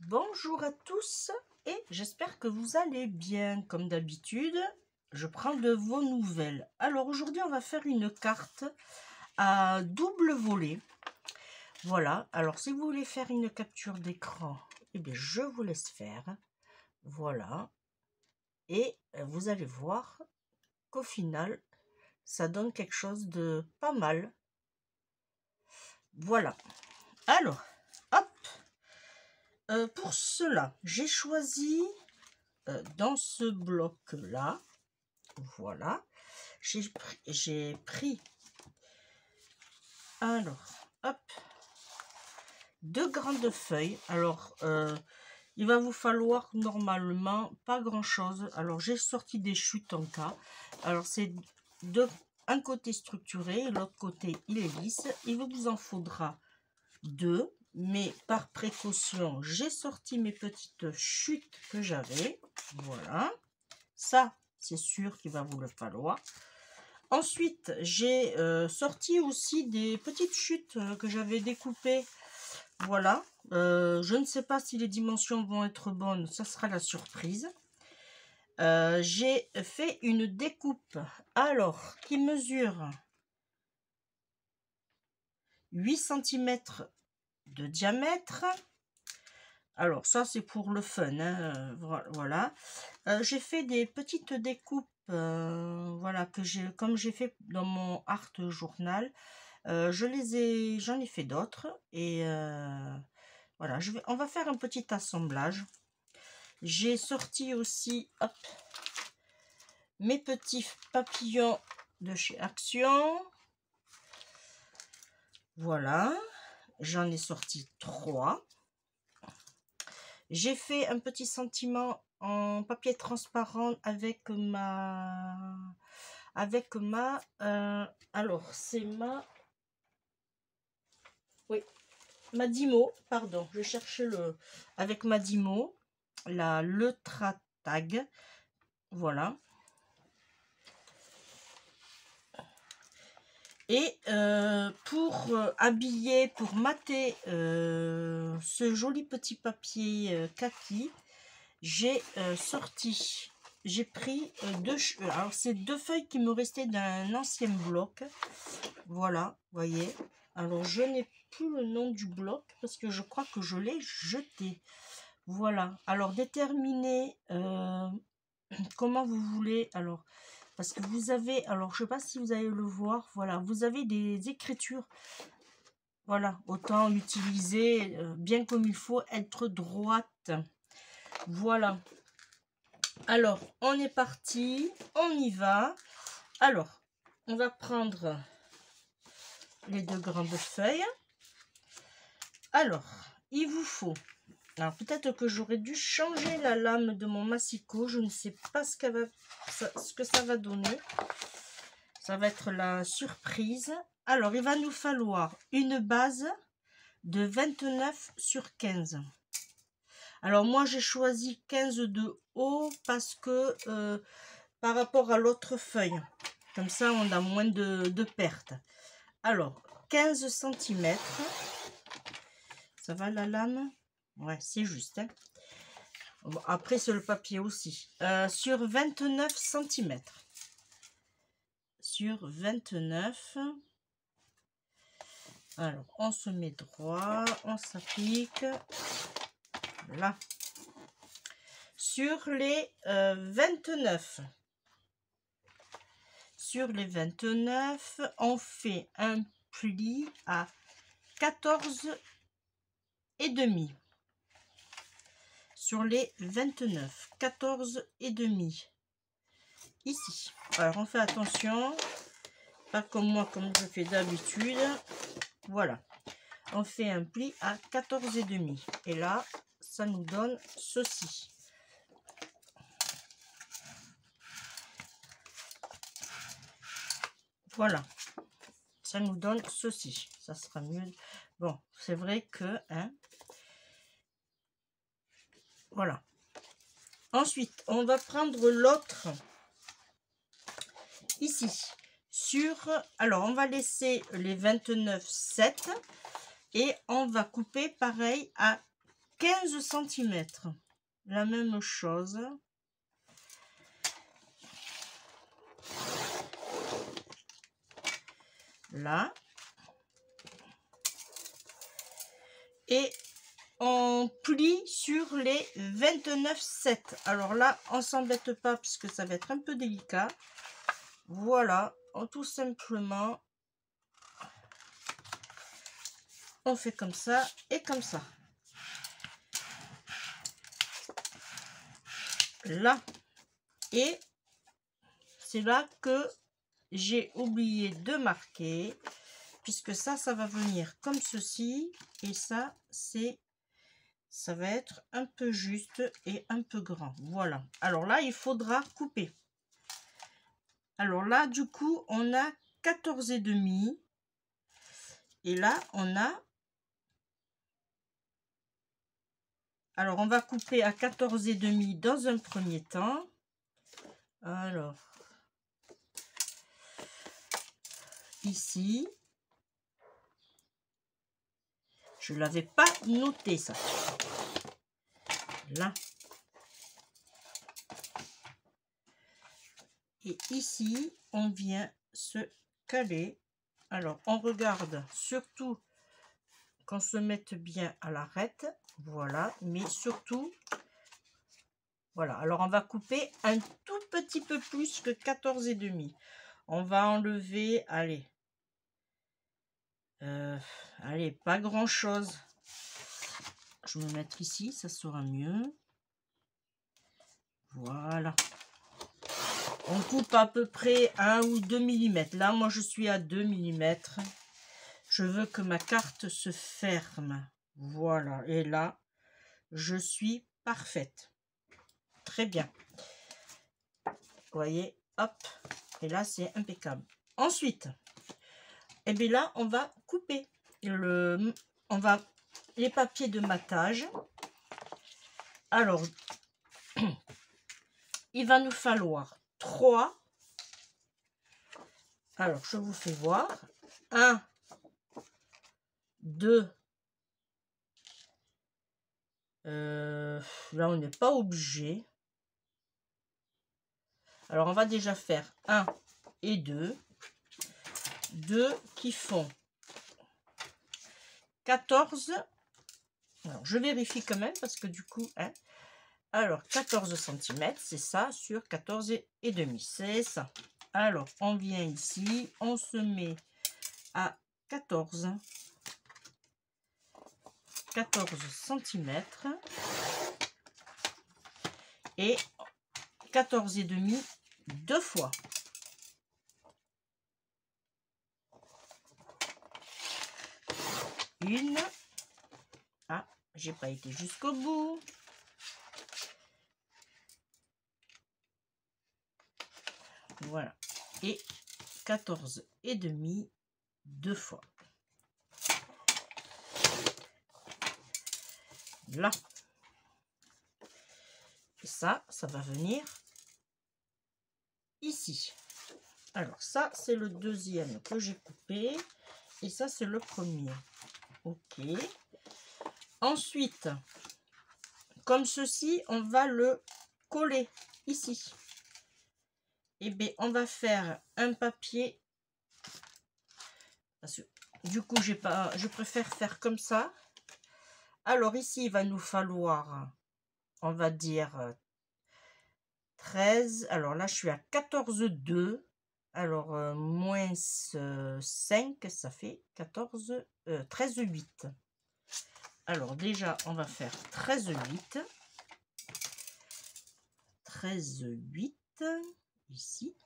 Bonjour à tous et j'espère que vous allez bien. Comme d'habitude, je prends de vos nouvelles. Alors aujourd'hui, on va faire une carte à double volet. Voilà, alors si vous voulez faire une capture d'écran, eh bien, je vous laisse faire. Voilà. Et vous allez voir qu'au final, ça donne quelque chose de pas mal. Voilà. Alors, hop. Pour cela, j'ai choisi dans ce bloc-là, voilà, j'ai pris, alors, hop, 2 grandes feuilles. Alors, il va vous falloir normalement pas grand-chose. Alors, j'ai sorti des chutes en cas. Alors, c'est un côté structuré et l'autre côté, il est lisse. Il vous en faudra 2. Mais par précaution, j'ai sorti mes petites chutes que j'avais. Voilà. Ça, c'est sûr qu'il va vous le falloir. Ensuite, j'ai sorti aussi des petites chutes que j'avais découpées. Voilà. Je ne sais pas si les dimensions vont être bonnes. Ça sera la surprise. J'ai fait une découpe. Alors, qui mesure 8 cm de diamètre. Alors ça c'est pour le fun, hein, voilà. J'ai fait des petites découpes, voilà, comme j'ai fait dans mon art journal. J'en ai fait d'autres et voilà. On va faire un petit assemblage. J'ai sorti aussi, hop, mes petits papillons de chez Action. Voilà, j'en ai sorti 3. J'ai fait un petit sentiment en papier transparent avec alors c'est ma Dimo, pardon, je cherche avec ma Dimo, la Letra Tag, voilà. Et pour habiller, pour mater ce joli petit papier kaki, j'ai pris alors c'est 2 feuilles qui me restaient d'un ancien bloc. Voilà, voyez. Alors je n'ai plus le nom du bloc parce que je crois que je l'ai jeté. Voilà. Alors déterminez comment vous voulez. Alors parce que vous avez, alors je sais pas si vous allez le voir. Voilà, vous avez des écritures. Voilà, autant utiliser bien comme il faut, être droite. Voilà. Alors, on est parti, on y va. Alors, on va prendre les 2 grandes feuilles. Alors, il vous faut... Alors, peut-être que j'aurais dû changer la lame de mon massicot. Je ne sais pas ce que ça va donner. Ça va être la surprise. Alors, il va nous falloir une base de 29 sur 15. Alors, moi, j'ai choisi 15 de haut parce que par rapport à l'autre feuille, comme ça, on a moins de pertes. Alors, 15 cm. Ça va la lame? Ouais, c'est juste. Hein. Bon, après, c'est le papier aussi. Sur 29 cm. Sur 29. Alors, on se met droit, on s'applique. Là. Sur les 29. Sur les 29, on fait un pli à 14 et demi. Sur les 29, 14 et demi. Ici. Alors, on fait attention. Pas comme moi, comme je fais d'habitude. Voilà. On fait un pli à 14 et demi. Et là, ça nous donne ceci. Voilà. Ça nous donne ceci. Ça sera mieux. Bon, c'est vrai que... Hein, voilà. Ensuite, on va prendre l'autre. Ici. Alors, on va laisser les 29,7. Et on va couper pareil à 15 cm. La même chose. Là. Et on plie sur les 29,7. Alors là, on s'embête pas puisque ça va être un peu délicat. Voilà, tout simplement, on fait comme ça et comme ça. Là, et c'est là que j'ai oublié de marquer, puisque ça va venir comme ceci, et ça va être un peu juste et un peu grand. Voilà. Alors là, il faudra couper. Alors là, du coup, on a 14,5. Et là, on a... Alors, on va couper à 14,5 dans un premier temps. Alors, ici, je ne l'avais pas noté, ça. Là. Et ici, on vient se caler. Alors, on regarde surtout qu'on se mette bien à l'arête. Voilà, mais surtout... Voilà, alors on va couper un tout petit peu plus que 14,5. On va enlever, allez, allez, pas grand chose. Je vais me mettre ici, ça sera mieux. Voilà. On coupe à peu près 1 ou 2 mm. Là, moi, je suis à 2 mm. Je veux que ma carte se ferme. Voilà, et là, je suis parfaite. Très bien. Vous voyez, hop, et là, c'est impeccable. Ensuite, et bien là, on va couper les papiers de matage. Alors, il va nous falloir 3. Alors, je vous fais voir. 1, 2. Là, on n'est pas obligé. Alors, on va déjà faire 1 et 2. 2 qui font 14. Alors, je vérifie quand même parce que du coup, hein, alors 14 cm, c'est ça, sur 14,5, c'est ça. Alors, on vient ici, on se met à 14 cm et 14,5 deux fois. Une. Ah, j'ai pas été jusqu'au bout. Voilà. Et 14,5 deux fois. Là. Et ça va venir ici. Alors ça, c'est le deuxième que j'ai coupé. Et ça, c'est le premier. Ok. Ensuite, comme ceci, on va le coller ici. Et bien, on va faire un papier. Parce que du coup, je préfère faire comme ça. Alors ici, il va nous falloir, on va dire 13. Alors là, je suis à 14,2. Alors, moins 5, ça fait 13,8. Alors déjà, on va faire 13,8. 13,8 ici.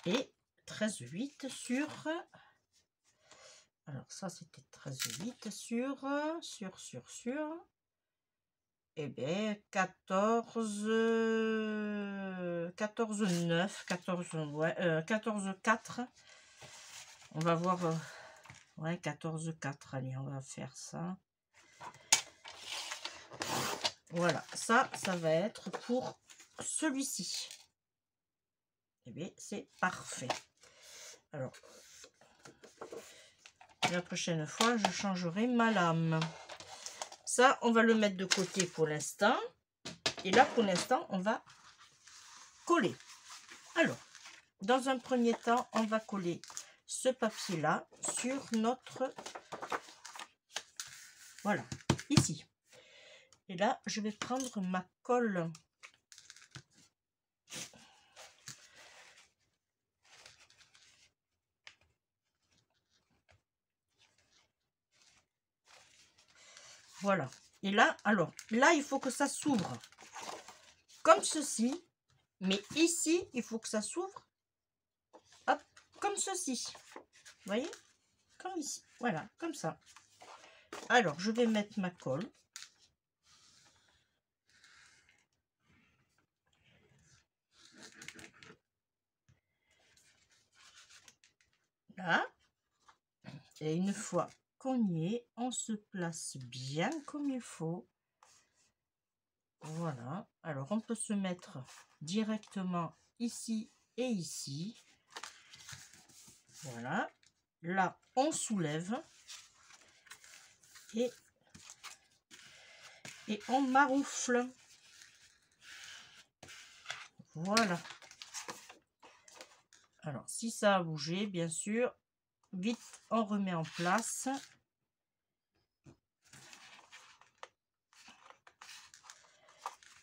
Et 13,8 sur... Alors ça, c'était 13,8 sur... Eh bien, 14,9, 14,4. On va voir... ouais, 14,4. Allez, on va faire ça. Voilà, ça va être pour celui-ci. Eh bien, c'est parfait. Alors, La prochaine fois, je changerai ma lame. Ça, on va le mettre de côté pour l'instant. Et là, pour l'instant, on va coller. Alors, dans un premier temps, on va coller ce papier-là sur notre... Voilà, ici. Et là, je vais prendre ma colle. Voilà. Et là, alors, là, il faut que ça s'ouvre comme ceci. Mais ici, il faut que ça s'ouvre hop, comme ceci. Vous voyez? Comme ici. Voilà, comme ça. Alors, je vais mettre ma colle. Là. Et une fois qu'on y est, on se place bien comme il faut. Voilà. Alors, on peut se mettre directement ici et ici. Voilà. Là, on soulève. Et on maroufle. Voilà. Alors, si ça a bougé, bien sûr, vite, on remet en place.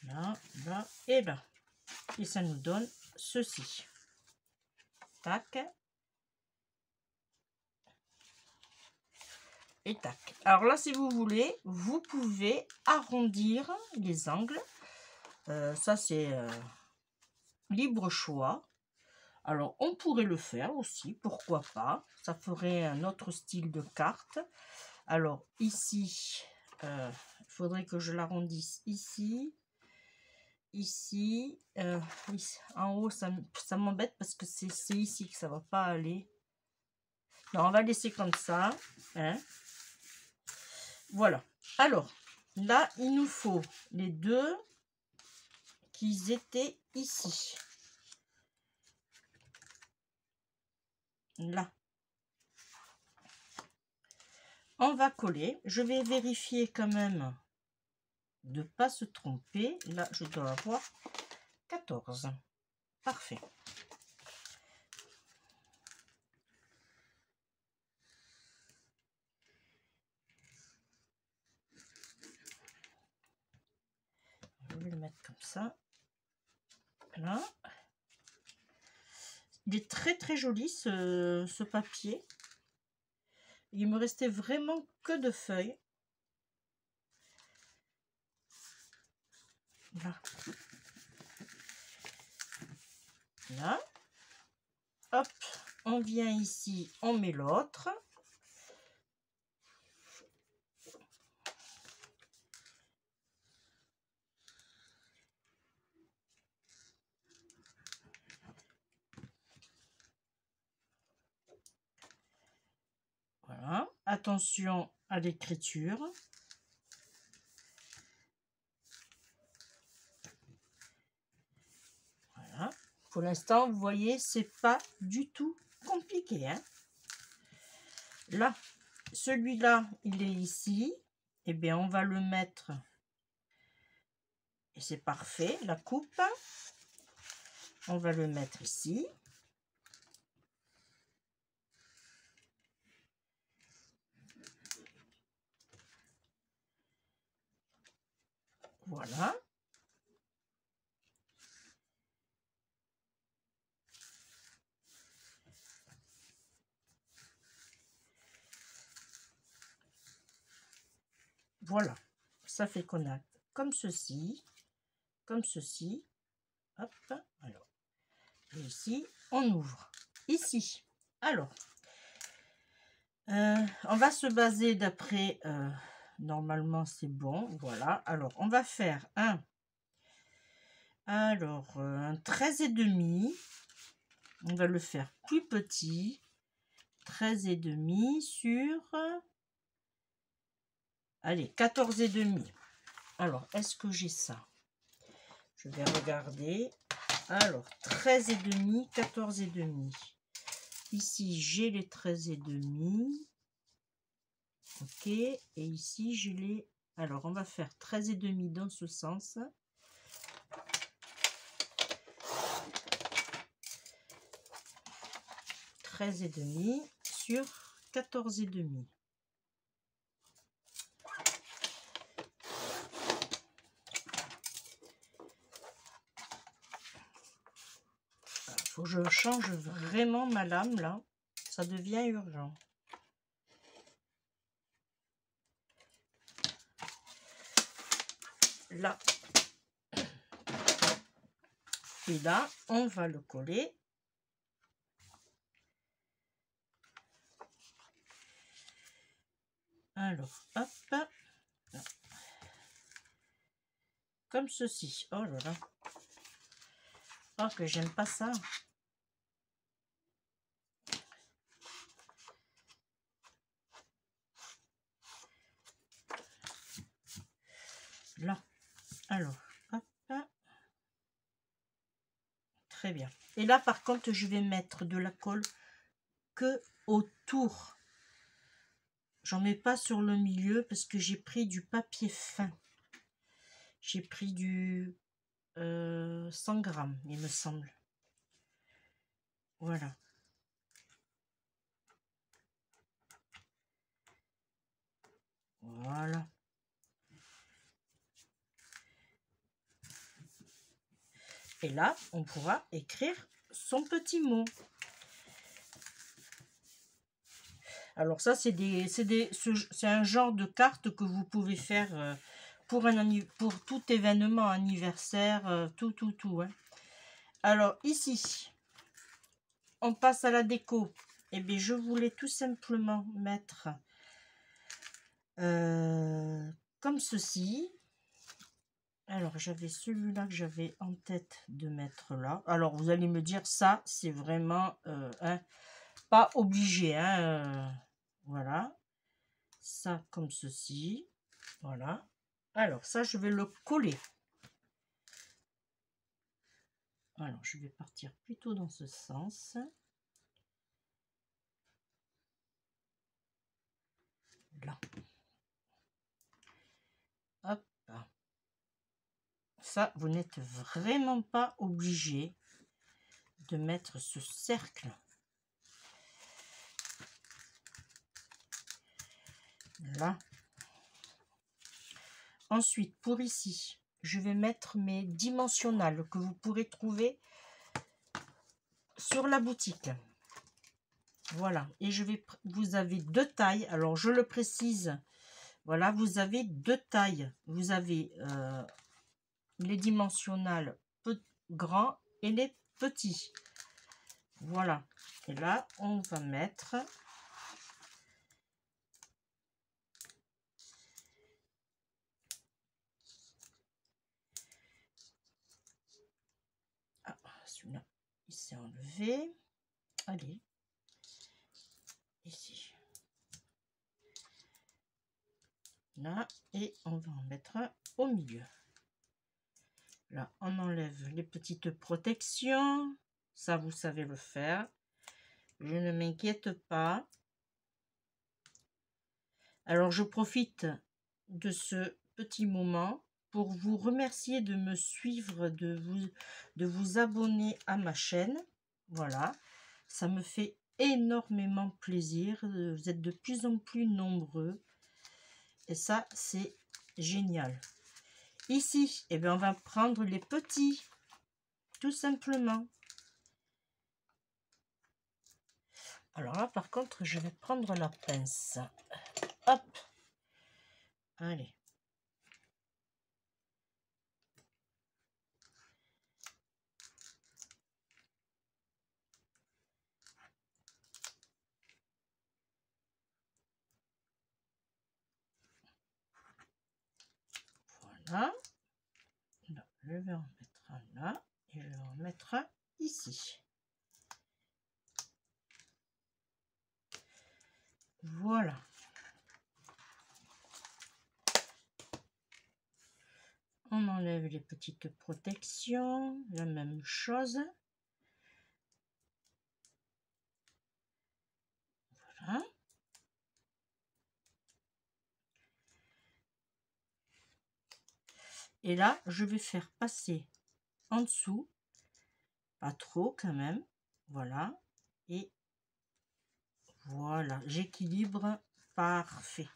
Là, là et là. Et ça nous donne ceci. Tac. Et tac. Alors là, si vous voulez, vous pouvez arrondir les angles. Ça, c'est libre choix. Alors, on pourrait le faire aussi, pourquoi pas. Ça ferait un autre style de carte. Alors, ici, il faudrait que je l'arrondisse ici. Ici, en haut, ça m'embête parce que c'est ici que ça va pas aller. Non, on va laisser comme ça. Hein. Voilà. Alors, là, il nous faut les deux qui étaient ici. Là. On va coller. Je vais vérifier quand même de ne pas se tromper. Là, je dois avoir 14. Parfait. Je vais le mettre comme ça. Là. Il est très très joli ce papier. Il me restait vraiment que de feuilles. Là. Là. Hop, on vient ici, on met l'autre. Voilà. Attention à l'écriture. Voilà. Pour l'instant, vous voyez, c'est pas du tout compliqué. Hein. Là, celui-là, il est ici. Eh bien, on va le mettre. Et c'est parfait. La coupe. On va le mettre ici. Voilà. Voilà. Ça fait qu'on a comme ceci. Comme ceci. Hop. Alors. Et ici, on ouvre. Ici. Alors. On va se baser d'après... normalement, c'est bon. Voilà. Alors, on va faire un... Alors, un 13,5. On va le faire plus petit. 13,5 sur... Allez, 14,5. Alors, est-ce que j'ai ça? Je vais regarder. Alors, 13,5, 14,5. Ici, j'ai les 13,5. Ok, et ici je l'ai. Alors on va faire 13,5 dans ce sens. Et demi sur 14,5. Faut que je change vraiment ma lame là, ça devient urgent. Là. Et là, on va le coller. Alors, hop. Comme ceci. Oh là là. Oh, que j'aime pas ça. Là. Alors, hop. Très bien. Et là, par contre, je vais mettre de la colle que autour. J'en mets pas sur le milieu parce que j'ai pris du papier fin. J'ai pris du 100 grammes, il me semble. Voilà. Voilà. Et là, on pourra écrire son petit mot. Alors ça, c'est un genre de carte que vous pouvez faire pour tout événement anniversaire, tout. Hein. Alors ici, on passe à la déco. Eh bien, je voulais tout simplement mettre comme ceci. Alors, j'avais celui-là que j'avais en tête de mettre là. Alors, vous allez me dire, ça, c'est vraiment pas obligé. Hein, voilà. Ça, comme ceci. Voilà. Alors, ça, je vais le coller. Alors, je vais partir plutôt dans ce sens. Là. Hop. Ça, vous n'êtes vraiment pas obligé de mettre ce cercle. Là. Ensuite, pour ici, je vais mettre mes dimensionnels que vous pourrez trouver sur la boutique. Voilà. Et vous avez deux tailles. Alors, je le précise. Voilà, vous avez deux tailles. Vous avez les dimensionnels grands et les petits. Voilà. Et là, on va mettre celui-là, il s'est enlevé. Allez. Ici. Là. Et on va en mettre un au milieu. Là, on enlève les petites protections. Ça, vous savez le faire. Je ne m'inquiète pas. Alors, je profite de ce petit moment pour vous remercier de me suivre, de vous abonner à ma chaîne. Voilà, ça me fait énormément plaisir. Vous êtes de plus en plus nombreux. Et ça, c'est génial. Ici, eh bien, on va prendre les petits, tout simplement. Alors là, par contre, je vais prendre la pince. Hop. Allez. Voilà. Là, je vais en mettre un là. Et je vais en mettre un ici. Voilà. On enlève les petites protections. La même chose. Voilà. Et là, je vais faire passer en dessous, pas trop quand même, voilà, et voilà, j'équilibre, parfait.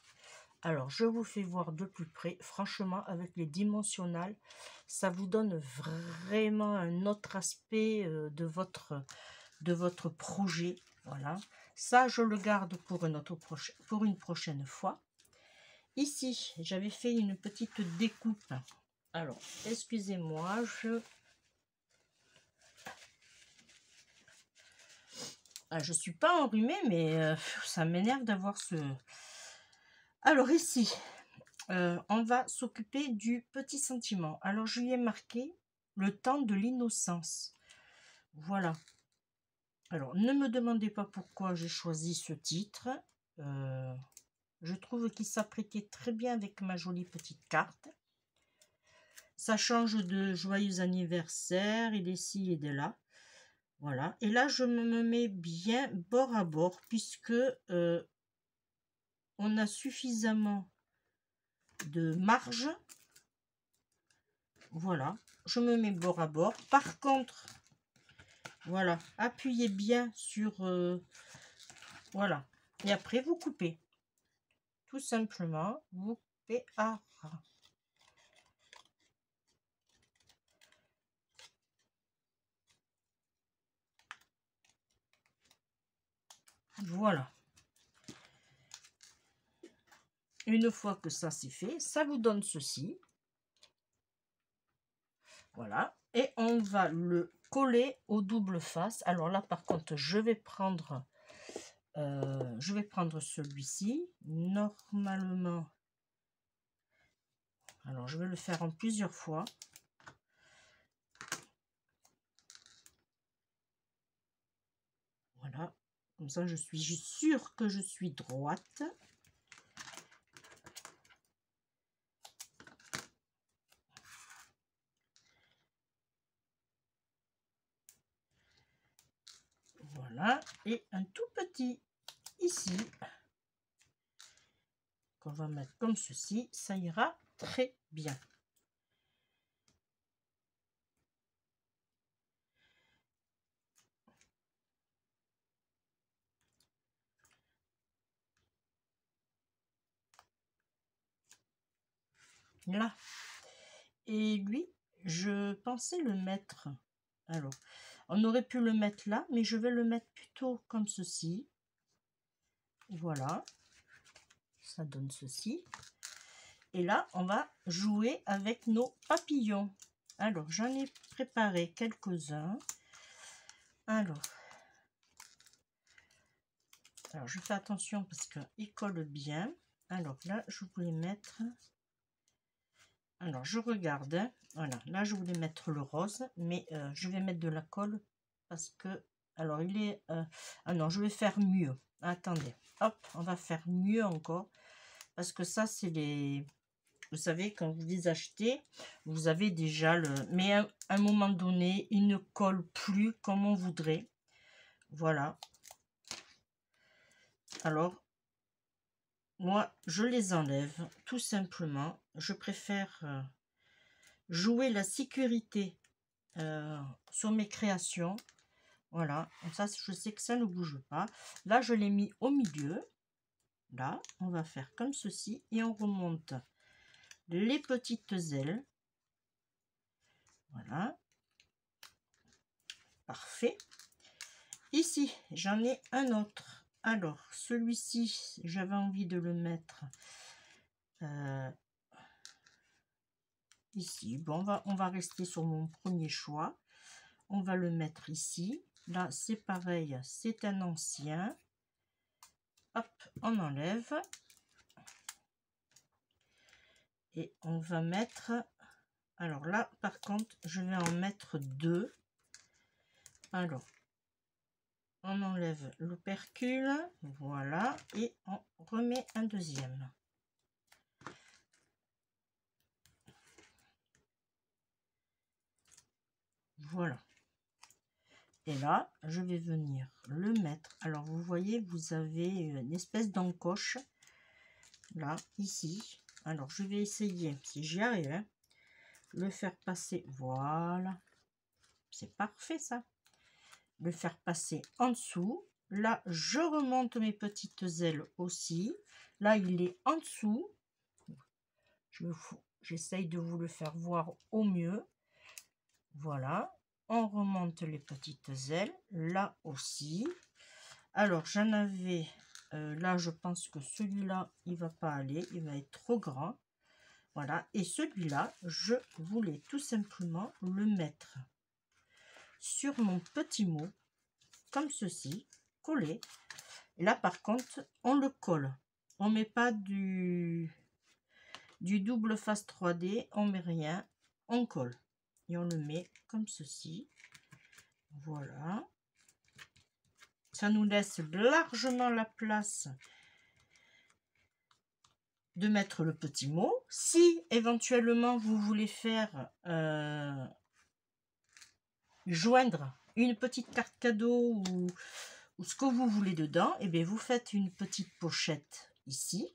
Alors, je vous fais voir de plus près. Franchement, avec les dimensionnels, ça vous donne vraiment un autre aspect de votre projet. Voilà. Ça, je le garde pour une prochaine fois. Ici, j'avais fait une petite découpe. Alors, excusez-moi, je suis pas enrhumée, mais ça m'énerve d'avoir ce... Alors ici, on va s'occuper du petit sentiment. Alors, je lui ai marqué le temps de l'innocence. Voilà. Alors, ne me demandez pas pourquoi j'ai choisi ce titre. Je trouve qu'il s'apprêtait très bien avec ma jolie petite carte. Ça change de joyeux anniversaire, il est ci et de là. Voilà. Et là, je me mets bien bord à bord puisque on a suffisamment de marge. Voilà. Je me mets bord à bord. Par contre, voilà, appuyez bien sur... voilà. Et après, vous coupez. Tout simplement, vous coupez à ras. Voilà. Une fois que ça c'est fait, ça vous donne ceci. Voilà. Et on va le coller au double face. Alors là, par contre, je vais prendre celui-ci. Normalement, alors je vais le faire en plusieurs fois. Voilà. Comme ça, je suis sûre que je suis droite. Voilà. Et un tout petit ici, qu'on va mettre comme ceci. Ça ira très bien. Là. Et lui, je pensais le mettre. Alors, on aurait pu le mettre là, mais je vais le mettre plutôt comme ceci. Voilà. Ça donne ceci. Et là, on va jouer avec nos papillons. Alors, j'en ai préparé quelques-uns. Alors, je fais attention parce qu'il colle bien. Alors là, je voulais mettre... Alors, je regarde. Hein. Voilà, là, je voulais mettre le rose, mais je vais mettre de la colle parce que... Alors, il est... ah non, je vais faire mieux. Attendez. Hop, on va faire mieux encore. Parce que ça, c'est les... Vous savez, quand vous les achetez, vous avez déjà le... Mais à un moment donné, il ne colle plus comme on voudrait. Voilà. Alors, moi, je les enlève, tout simplement. Je préfère jouer la sécurité sur mes créations. Voilà, comme ça, je sais que ça ne bouge pas. Là, je l'ai mis au milieu. Là, on va faire comme ceci et on remonte les petites ailes. Voilà. Parfait. Ici, j'en ai un autre. Alors, celui-ci, j'avais envie de le mettre ici. Bon, on va rester sur mon premier choix. On va le mettre ici. Là, c'est pareil, c'est un ancien. Hop, on enlève. Et on va mettre... Alors là, par contre, je vais en mettre deux. Alors, on enlève l'opercule. Voilà. Et on remet un deuxième. Voilà. Et là, je vais venir le mettre. Alors, vous voyez, vous avez une espèce d'encoche. Là, ici. Alors, je vais essayer, si j'y arrive. Hein. le faire passer, voilà, c'est parfait ça. Le faire passer en dessous. Là, je remonte mes petites ailes aussi. Là, il est en dessous. J'essaye de vous le faire voir au mieux. Voilà. On remonte les petites ailes. Là aussi. Alors, j'en avais... là, je pense que celui-là, il va pas aller. Il va être trop grand. Voilà. Et celui-là, je voulais tout simplement le mettre sur mon petit mot. Comme ceci. Collé. Et là, par contre, on le colle. On met pas du double face 3D. On met rien. On colle. Et on le met comme ceci. Voilà. Ça nous laisse largement la place de mettre le petit mot. Si éventuellement vous voulez faire joindre une petite carte cadeau ou ce que vous voulez dedans, et bien vous faites une petite pochette ici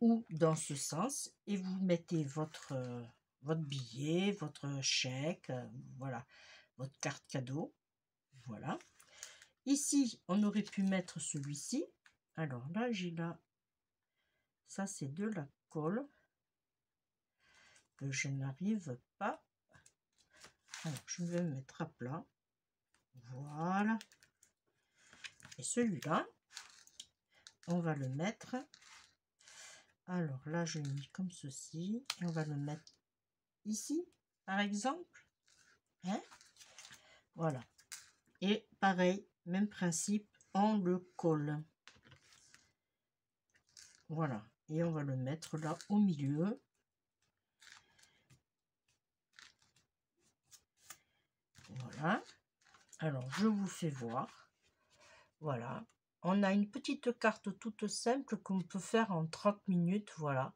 ou dans ce sens et vous mettez votre billet, votre chèque, voilà, votre carte cadeau, voilà. Ici, on aurait pu mettre celui-ci. Alors là, j'ai là, ça c'est de la colle que je n'arrive pas. Alors, je vais me mettre à plat. Voilà. Et celui-là, on va le mettre. Alors là, je l'ai mis comme ceci. Et on va le mettre ici, par exemple. Hein? Voilà. Et pareil, même principe, on le colle. Voilà. Et on va le mettre là au milieu. Voilà. Alors, je vous fais voir. Voilà. On a une petite carte toute simple qu'on peut faire en 30 minutes. Voilà.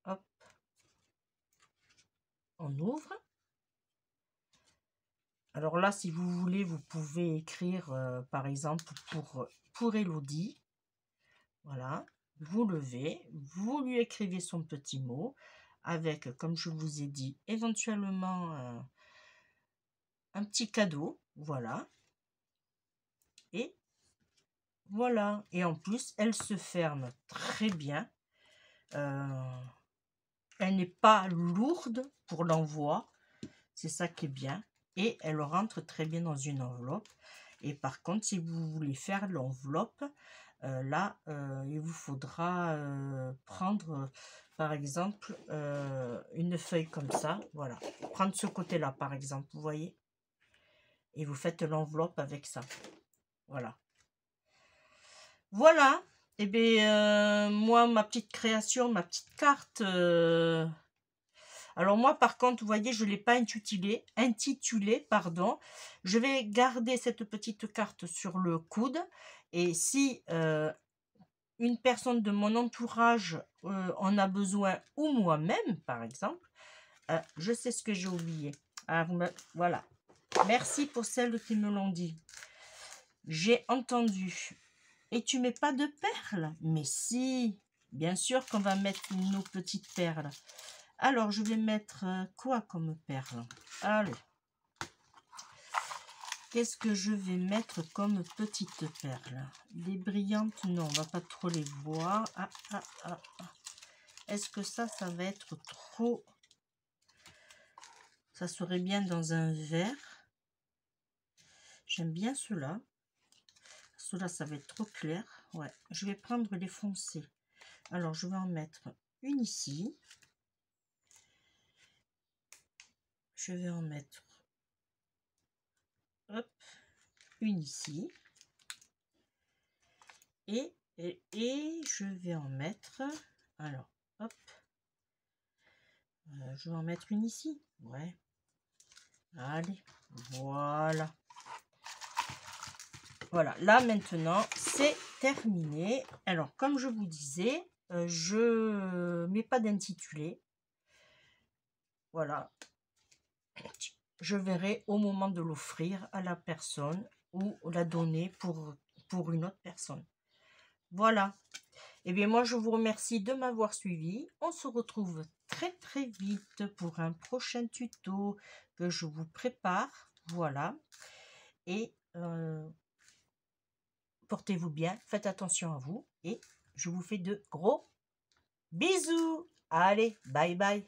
Hop. On ouvre. Alors là, si vous voulez, vous pouvez écrire, par exemple, pour Elodie. Voilà. Vous levez, vous lui écrivez son petit mot avec, comme je vous ai dit, éventuellement un petit cadeau. Voilà. Et voilà. Et en plus, elle se ferme très bien. Elle n'est pas lourde pour l'envoi. C'est ça qui est bien. Et elle rentre très bien dans une enveloppe. Et par contre, si vous voulez faire l'enveloppe, là, il vous faudra prendre, par exemple, une feuille comme ça. Voilà. Prendre ce côté-là, par exemple. Vous voyez? Et vous faites l'enveloppe avec ça. Voilà. Voilà. Et bien, moi, ma petite création, ma petite carte... Alors moi, par contre, vous voyez, je ne l'ai pas intitulé, pardon. Je vais garder cette petite carte sur le coude. Et si une personne de mon entourage en a besoin, ou moi-même, par exemple, je sais ce que j'ai oublié. Ah, voilà. Merci pour celles qui me l'ont dit. J'ai entendu. Et tu mets pas de perles? Mais si, bien sûr qu'on va mettre nos petites perles. Alors, je vais mettre quoi comme perle? Allez. Qu'est-ce que je vais mettre comme petite perle? Des brillantes? Non, on va pas trop les voir. Est-ce que ça va être trop... Ça serait bien dans un verre. J'aime bien ceux-là. Ceux-là, ça va être trop clair. Ouais, je vais prendre les foncés. Alors, je vais en mettre une ici. Je vais en mettre... Hop, une ici. Et je vais en mettre... Alors, hop. Je vais en mettre une ici. Ouais. Allez, voilà. Voilà, là maintenant, c'est terminé. Alors, comme je vous disais, je mets pas d'intitulé. Voilà. Je verrai au moment de l'offrir à la personne ou la donner pour une autre personne. Voilà. Eh bien, moi, je vous remercie de m'avoir suivi. On se retrouve très, très vite pour un prochain tuto que je vous prépare. Voilà. Et portez-vous bien, faites attention à vous et je vous fais de gros bisous. Allez, bye bye.